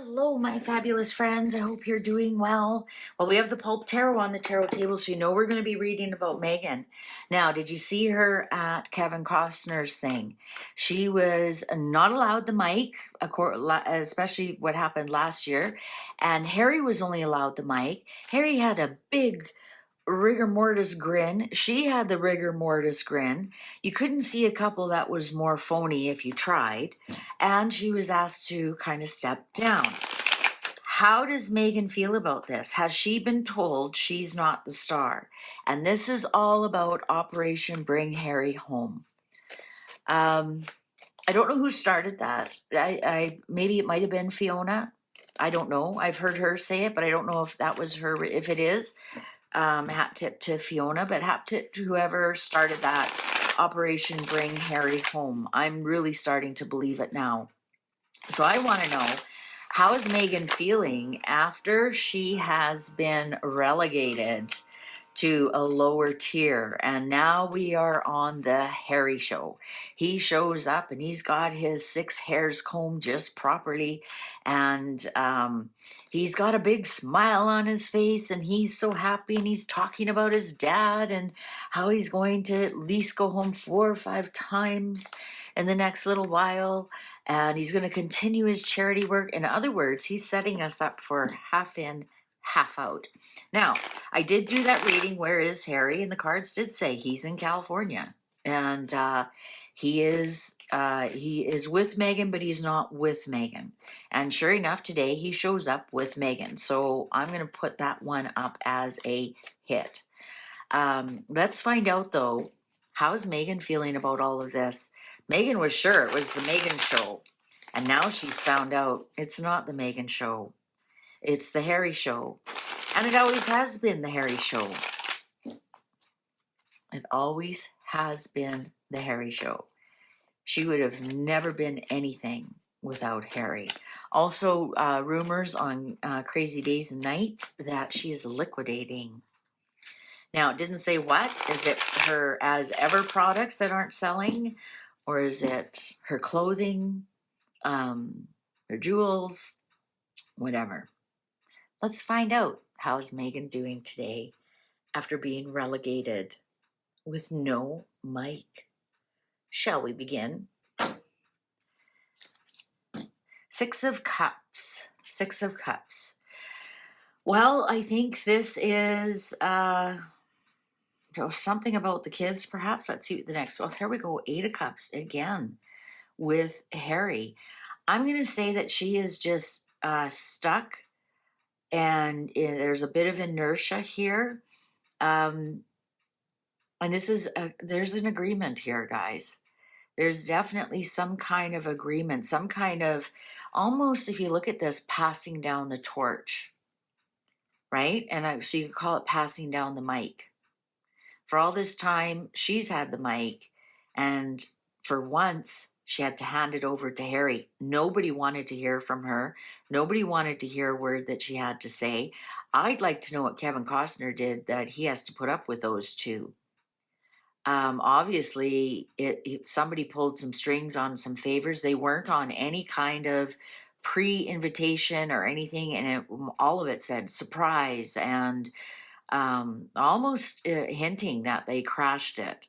Hello, my fabulous friends. I hope you're doing well. Well, we have the Pulp Tarot on the tarot table, so you know we're going to be reading about Megan. Now, did you see her at Kevin Costner's thing? She was not allowed the mic, especially what happened last year, and Harry was only allowed the mic. Harry had a big rigor mortis grin. She had the rigor mortis grin. You couldn't see a couple that was more phony if you tried. And she was asked to kind of step down. How does Megan feel about this? Has she been told she's not the star? And this is all about Operation Bring Harry Home. I don't know who started that. I maybe it might have been Fiona. I don't know. I've heard her say it, but I don't know if that was her. If it is, hat tip to Fiona, but hat tip to whoever started that Operation Bring Harry Home. I'm really starting to believe it now. So I want to know, how is Megan feeling after she has been relegated to a lower tier? And now we are on the Harry show. He shows up and he's got his 6 hairs combed just properly. And he's got a big smile on his face and he's so happy, and he's talking about his dad and how he's going to at least go home 4 or 5 times in the next little while. And he's going to continue his charity work. In other words, he's setting us up for half in, half out. Now, I did do that reading, where is Harry? And the cards did say he's in California. And he is with Megan, but he's not with Megan. And sure enough, today he shows up with Megan. So I'm going to put that one up as a hit. Let's find out, though, how's Megan feeling about all of this? Megan was sure it was the Megan show. And now she's found out it's not the Megan show. It's the Harry show. And it always has been the Harry show. It always has been the Harry show. She would have never been anything without Harry. Also, rumors on Crazy Days and Nights that she is liquidating. Now, it didn't say what. Is it her as ever products that aren't selling? Or is it her clothing, her jewels, whatever? Let's find out. How's Megan doing today after being relegated with no mic? Shall we begin? 6 of Cups. 6 of Cups. Well, I think this is something about the kids, perhaps. Let's see the next. Well, here we go. 8 of Cups again with Harry. I'm going to say that she is just stuck, and there's a bit of inertia here. And this is there's an agreement here, guys. There's definitely some kind of agreement, some kind of, almost, if you look at this, passing down the torch, right? And so you could call it passing down the mic. For all this time, she's had the mic, and for once, she had to hand it over to Harry. Nobody wanted to hear from her. Nobody wanted to hear a word that she had to say. I'd like to know what Kevin Costner did that he has to put up with those two. Obviously, somebody pulled some strings on some favors. They weren't on any kind of pre-invitation or anything, and all of it said surprise and almost hinting that they crashed it.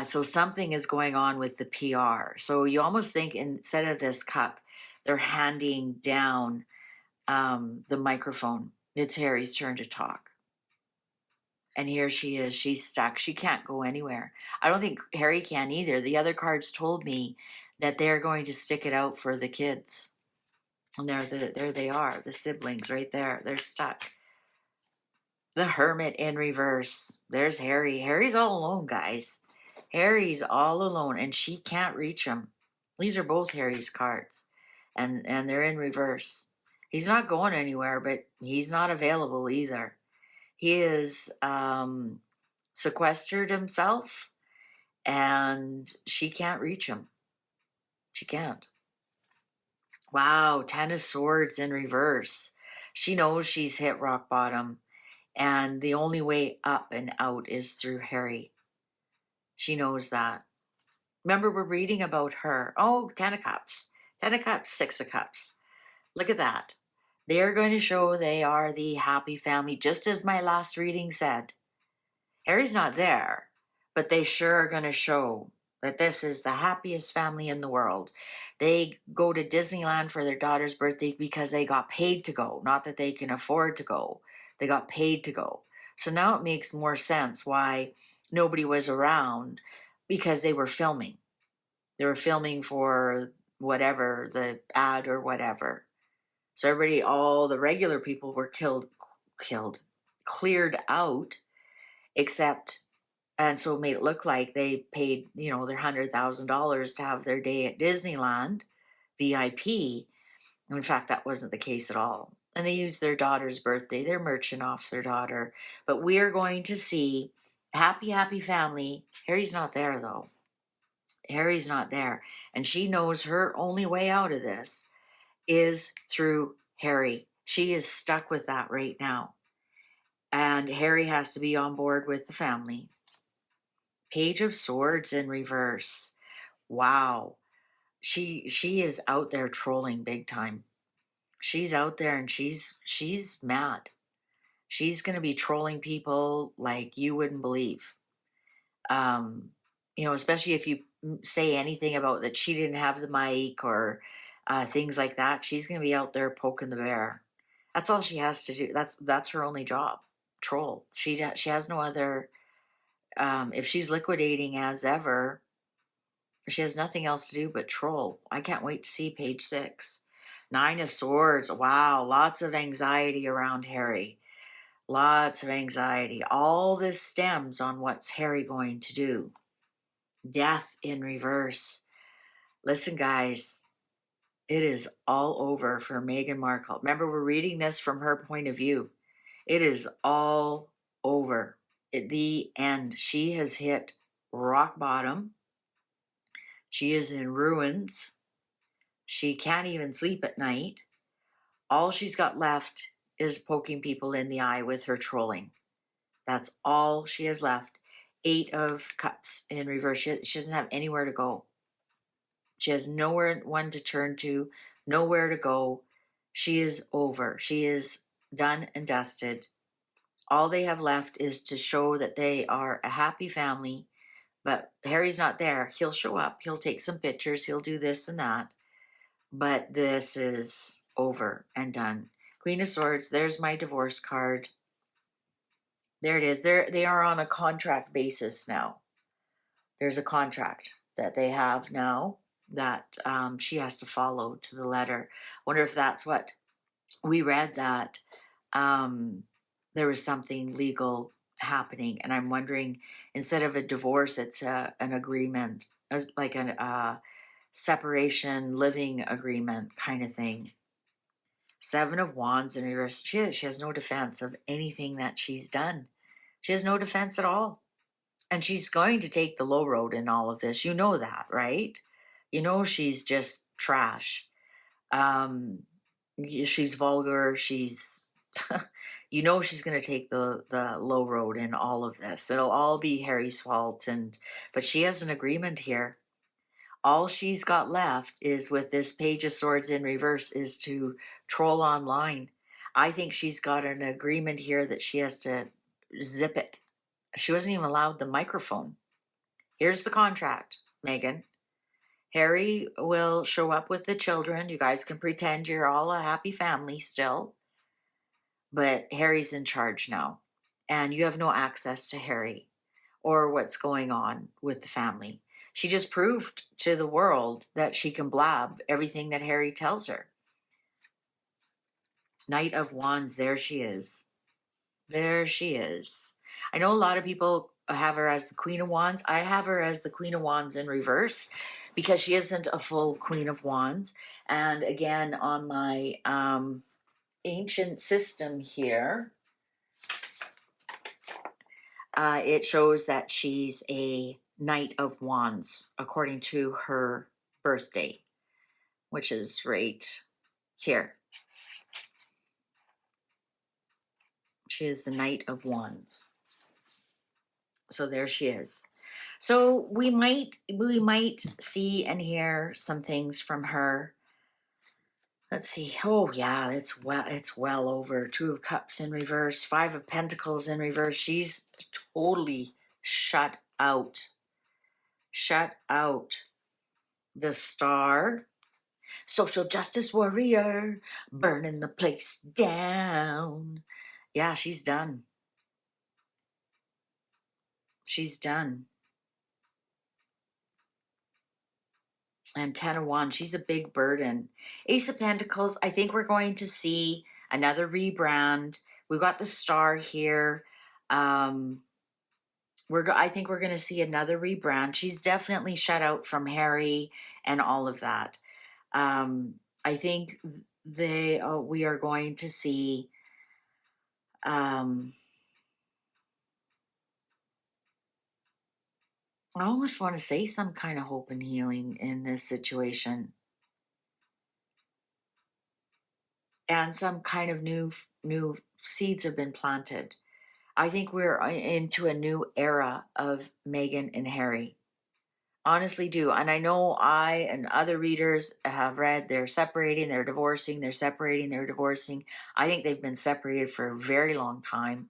So something is going on with the PR. So you almost think, instead of this cup, they're handing down the microphone. It's Harry's turn to talk. And here she is. She's stuck. She can't go anywhere. I don't think Harry can either. The other cards told me that they're going to stick it out for the kids. And there they are, the siblings right there. They're stuck. The Hermit in reverse. There's Harry. Harry's all alone, guys. Harry's all alone, and she can't reach him. These are both Harry's cards, and they're in reverse. He's not going anywhere, but he's not available either. He is sequestered himself, and she can't reach him. She can't. Wow, 10 of Swords in reverse. She knows she's hit rock bottom, and the only way up and out is through Harry. She knows that. Remember, we're reading about her. Oh, 10 of Cups. 10 of Cups, 6 of Cups. Look at that. They're going to show they are the happy family, just as my last reading said. Harry's not there, but they sure are going to show that this is the happiest family in the world. They go to Disneyland for their daughter's birthday because they got paid to go, not that they can afford to go. They got paid to go. So now it makes more sense why nobody was around, because they were filming. They were filming for whatever, the ad or whatever. So everybody, all the regular people were cleared out, except, and so it made it look like they paid, their $100,000 to have their day at Disneyland, VIP. In fact, that wasn't the case at all. And they used their daughter's birthday. They're merching off their daughter. But we are going to see happy, happy family. Harry's not there, though. Harry's not there. And she knows her only way out of this is through Harry. She is stuck with that right now. And Harry has to be on board with the family. Page of Swords in reverse. Wow. She is out there trolling big time. She's out there and she's mad. She's going to be trolling people like you wouldn't believe. Especially if you say anything about that she didn't have the mic or things like that. She's going to be out there poking the bear. That's all she has to do. That's her only job. Troll. She has no other. If she's liquidating as ever, she has nothing else to do but troll. I can't wait to see page 6. 9 of Swords. Wow, lots of anxiety around Harry. Lots of anxiety. All this stems on what's Harry going to do. Death in reverse. Listen, guys, it is all over for Meghan Markle. Remember, we're reading this from her point of view. It is all over. At the end, she has hit rock bottom. She is in ruins. She can't even sleep at night. All she's got left is poking people in the eye with her trolling. That's all she has left. 8 of Cups in reverse. She doesn't have anywhere to go. She has nowhere one to turn to, nowhere to go. She is over. She is done and dusted. All they have left is to show that they are a happy family. But Harry's not there. He'll show up. He'll take some pictures. He'll do this and that. But this is over and done. Queen of Swords. There's my divorce card. There it is. They are on a contract basis now. There's a contract that they have now that she has to follow to the letter. Wonder if that's what we read, that there was something legal happening. And I'm wondering, instead of a divorce, it's an agreement, like a separation living agreement kind of thing. 7 of Wands in reverse. She has no defense of anything that she's done. She has no defense at all. And she's going to take the low road in all of this. You know that, right? You know she's just trash. She's vulgar. She's, she's going to take the low road in all of this. It'll all be Harry's fault. But she has an agreement here. All she's got left is, with this Page of Swords in reverse, is to troll online. I think she's got an agreement here that she has to zip it. She wasn't even allowed the microphone. Here's the contract, Megan. Harry will show up with the children. You guys can pretend you're all a happy family still. But Harry's in charge now. And you have no access to Harry or what's going on with the family. She just proved to the world that she can blab everything that Harry tells her. Knight of Wands, there she is. There she is. I know a lot of people have her as the Queen of Wands. I have her as the Queen of Wands in reverse because she isn't a full Queen of Wands. And again, on my ancient system here, it shows that she's a Knight of Wands according to her birthday, which is right here. She is the Knight of Wands. So there she is. So we might see and hear some things from her Let's see. Oh yeah, it's well over. Two of Cups in reverse, Five of Pentacles in reverse. She's totally shut out. Shut out. The Star, social justice warrior, burning the place down. Yeah, she's done. She's done. And Ten of Wands, she's a big burden. Ace of Pentacles, I think we're going to see another rebrand. We've got the Star here. I think we're going to see another rebrand. She's definitely shut out from Harry and all of that. I think we are going to see I almost want to say some kind of hope and healing in this situation, and some kind of new seeds have been planted. I think we're into a new era of Meghan and Harry. Honestly do. And I know I and other readers have read they're separating, they're divorcing, they're separating, they're divorcing. I think they've been separated for a very long time.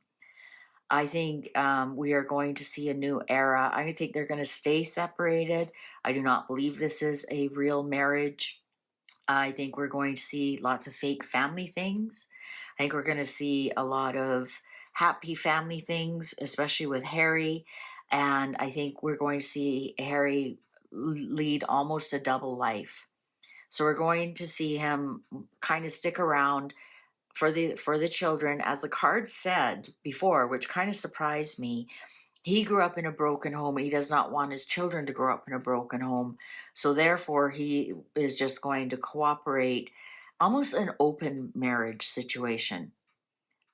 I think we are going to see a new era. I think they're going to stay separated. I do not believe this is a real marriage. I think we're going to see lots of fake family things. I think we're going to see a lot of happy family things, especially with Harry. And I think we're going to see Harry lead almost a double life. So we're going to see him kind of stick around for the children, as the card said before, which kind of surprised me. He grew up in a broken home. He does not want his children to grow up in a broken home. So therefore, he is just going to cooperate, almost an open marriage situation,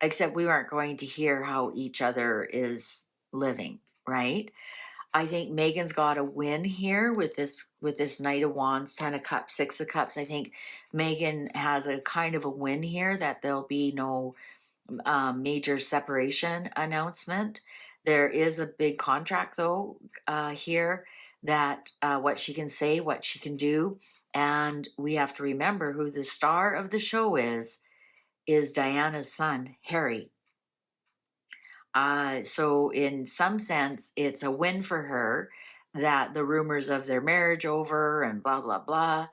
except we aren't going to hear how each other is living, right? I think Megan's got a win here with this Knight of Wands, Ten of Cups, Six of Cups. I think Megan has a kind of a win here, that there'll be no major separation announcement. There is a big contract, though, here, that what she can say, what she can do. And we have to remember who the star of the show is Diana's son, Harry. So in some sense, it's a win for her that the rumors of their marriage over and blah, blah, blah,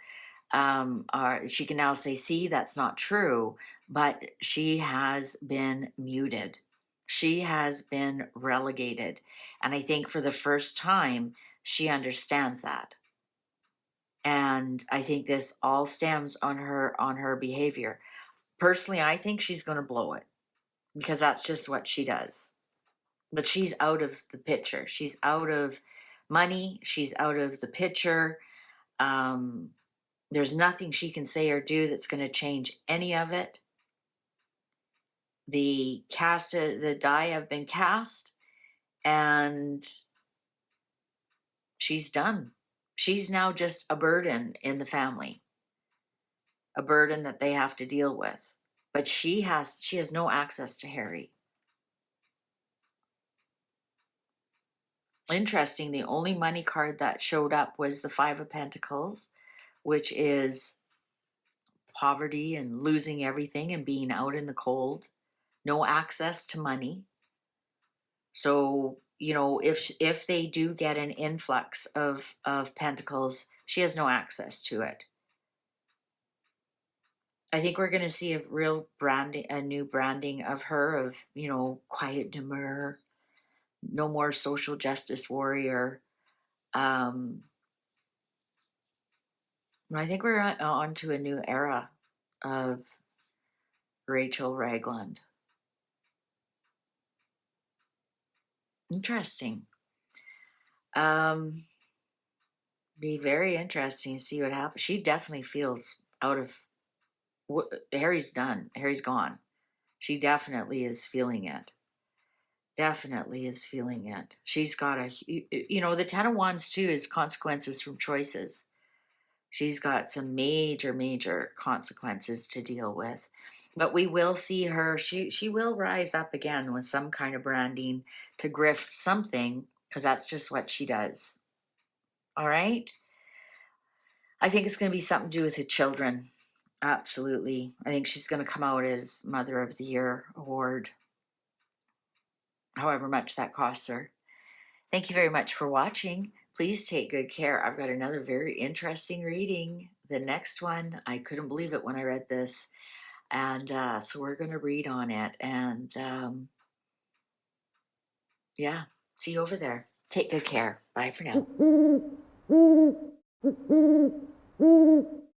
she can now say, see, that's not true, but she has been muted. She has been relegated. And I think for the first time, she understands that. And I think this all stems on her behavior. Personally, I think she's going to blow it, because that's just what she does. But she's out of the picture. She's out of money. She's out of the picture. There's nothing she can say or do that's going to change any of it. The die have been cast, and she's done. She's now just a burden in the family, a burden that they have to deal with. But she has no access to Harry. Interesting, the only money card that showed up was the Five of Pentacles, which is poverty and losing everything and being out in the cold, no access to money. So, if they do get an influx of pentacles, she has no access to it. I think we're going to see a new branding of her, of, quiet, demure, no more social justice warrior. I think we're on to a new era of Rachel Ragland. Interesting. Be very interesting to see what happens. She definitely feels out of Harry's done. Harry's gone. She definitely is feeling it. Definitely is feeling it. She's got the Ten of Wands too is consequences from choices. She's got some major, major consequences to deal with. But we will see her. She will rise up again with some kind of branding to grift something, because that's just what she does. All right? I think it's going to be something to do with the children. Absolutely. I think she's going to come out as Mother of the Year award, however much that costs her. Thank you very much for watching. Please take good care. I've got another very interesting reading. The next one, I couldn't believe it when I read this. And so we're going to read on it. And yeah, see you over there. Take good care. Bye for now.